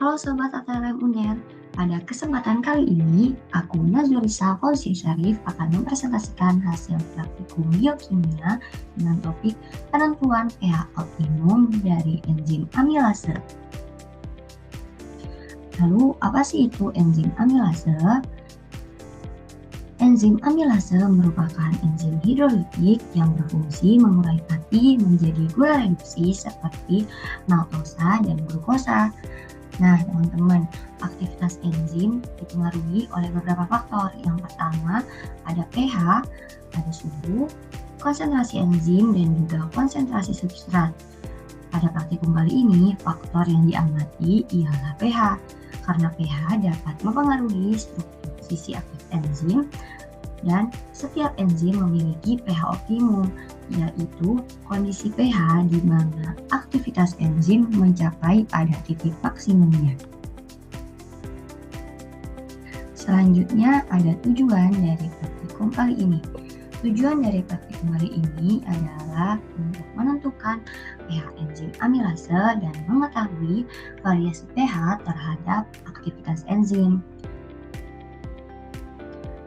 Halo Sobat ATLM UNER, pada kesempatan kali ini aku Nazurisa Fauzi Syarif akan mempresentasikan hasil praktikum biokimia dengan topik penentuan pH optimum dari enzim amilase. Lalu apa sih itu enzim amilase? Enzim amilase merupakan enzim hidrolitik yang berfungsi mengurai fatty menjadi gula reduksi seperti maltosa dan glukosa. Nah, teman-teman, aktivitas enzim dipengaruhi oleh beberapa faktor. Yang pertama, ada pH, ada suhu, konsentrasi enzim, dan juga konsentrasi substrat. Pada praktikum kali ini, faktor yang diamati ialah pH, karena pH dapat mempengaruhi struktur sisi aktif enzim, dan setiap enzim memiliki pH optimum, yaitu kondisi pH di mana aktivitas enzim mencapai pada titik maksimumnya. Selanjutnya ada tujuan dari praktikum kali ini. Tujuan dari praktikum kali ini adalah untuk menentukan pH enzim amilase dan mengetahui variasi pH terhadap aktivitas enzim.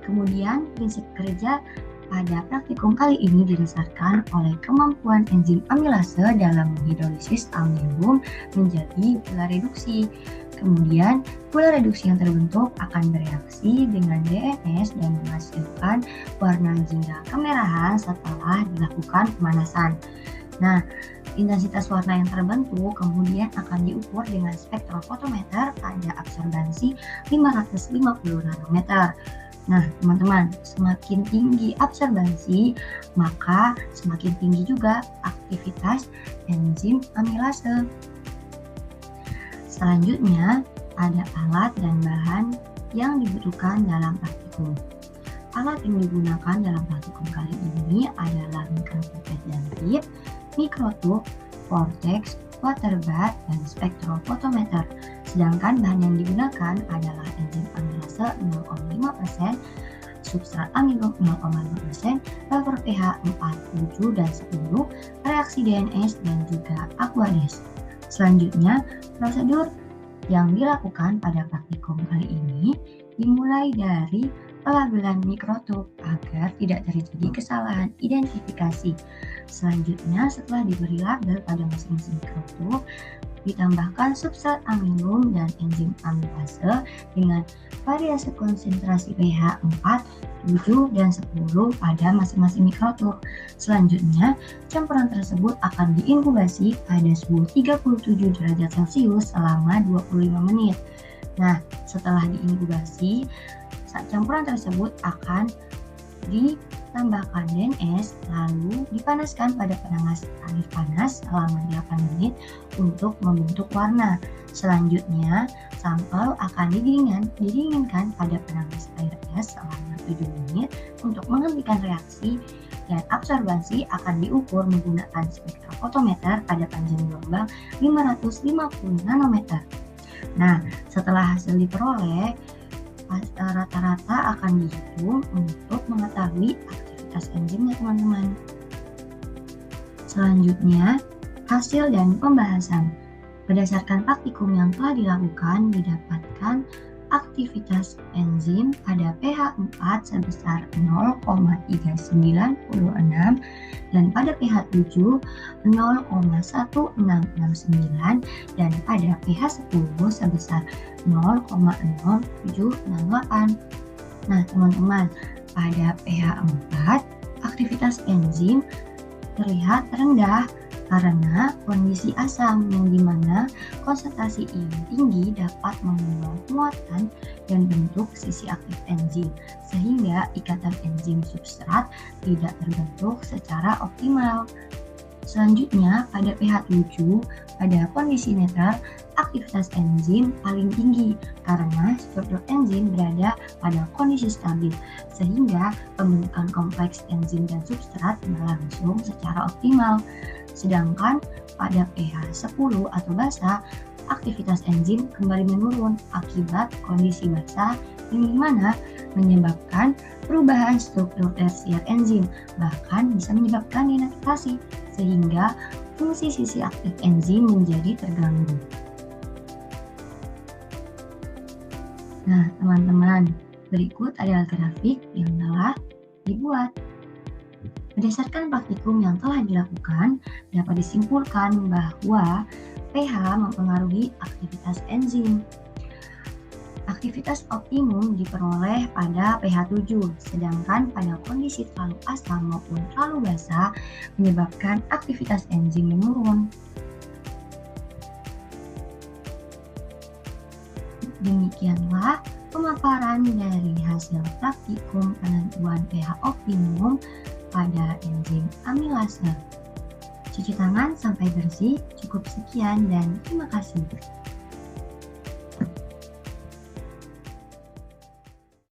Kemudian prinsip kerja pada praktikum kali ini didasarkan oleh kemampuan enzim amilase dalam menghidrolisis aluminium menjadi gula reduksi. Kemudian, gula reduksi yang terbentuk akan bereaksi dengan DNS dan menghasilkan warna jingga kemerahan setelah dilakukan pemanasan. Nah, intensitas warna yang terbentuk kemudian akan diukur dengan spektrofotometer pada absorbansi 550 nanometer. Nah, teman-teman, semakin tinggi absorbansi, maka semakin tinggi juga aktivitas enzim amilase. Selanjutnya, ada alat dan bahan yang dibutuhkan dalam praktikum. Alat yang digunakan dalam praktikum kali ini adalah mikropipet dan tip, mikrotube, vortex, water bath, dan spektrofotometer. Sedangkan bahan yang digunakan adalah enzim amilase 0,5%, substrat amino 0,5%, vapor pH 4, 7, dan 10, reaksi DNS, dan juga aqueous. Selanjutnya, prosedur yang dilakukan pada praktikum kali ini dimulai dari pelabelan mikrotube agar tidak terjadi kesalahan identifikasi. Selanjutnya, setelah diberi label pada masing-masing mikrotube, ditambahkan substrat aminum dan enzim amilase dengan variasi konsentrasi pH 4, 7, dan 10 pada masing-masing mikrotube. Selanjutnya, campuran tersebut akan diinkubasi pada suhu 37 derajat Celcius selama 25 menit. Nah, setelah diinkubasi, campuran tersebut akan ditambahkan DNS lalu dipanaskan pada penanas air panas selama 8 menit untuk membentuk warna. Selanjutnya, sampel akan didinginkan pada penanas air es selama 7 menit untuk menghentikan reaksi, dan absorbansi akan diukur menggunakan spektrofotometer pada panjang gelombang 550 nanometer. Nah, setelah hasil diperoleh, rata-rata akan dihitung untuk mengetahui aktivitas enzimnya, teman-teman. Selanjutnya, hasil dan pembahasan. Berdasarkan praktikum yang telah dilakukan, didapatkan aktivitas enzim pada pH 4 sebesar 0,3966 dan pada pH 7 0,1669 dan pada pH 10 sebesar 0,0768. Nah, teman-teman, pada pH 4 aktivitas enzim terlihat rendah karena kondisi asam yang dimana konsentrasi ion tinggi dapat membuat muatan dan bentuk sisi aktif enzim sehingga ikatan enzim substrat tidak terbentuk secara optimal. Selanjutnya, pada pH 7, pada kondisi netral, aktivitas enzim paling tinggi karena struktur enzim berada pada kondisi stabil sehingga pembentukan kompleks enzim dan substrat berlangsung secara optimal. Sedangkan pada pH 10 atau basa, aktivitas enzim kembali menurun akibat kondisi basa yang dimana menyebabkan perubahan struktur tersier enzim, bahkan bisa menyebabkan denaturasi sehingga fungsi sisi aktif enzim menjadi terganggu. Nah, teman-teman, berikut adalah grafik yang telah dibuat. Berdasarkan praktikum yang telah dilakukan, dapat disimpulkan bahwa pH mempengaruhi aktivitas enzim. Aktivitas optimum diperoleh pada pH 7, sedangkan pada kondisi terlalu asam maupun terlalu basa menyebabkan aktivitas enzim menurun. Demikianlah pemaparan dari hasil praktikum penentuan pH optimum pada enzim amilase. Cuci tangan sampai bersih, cukup sekian dan terima kasih.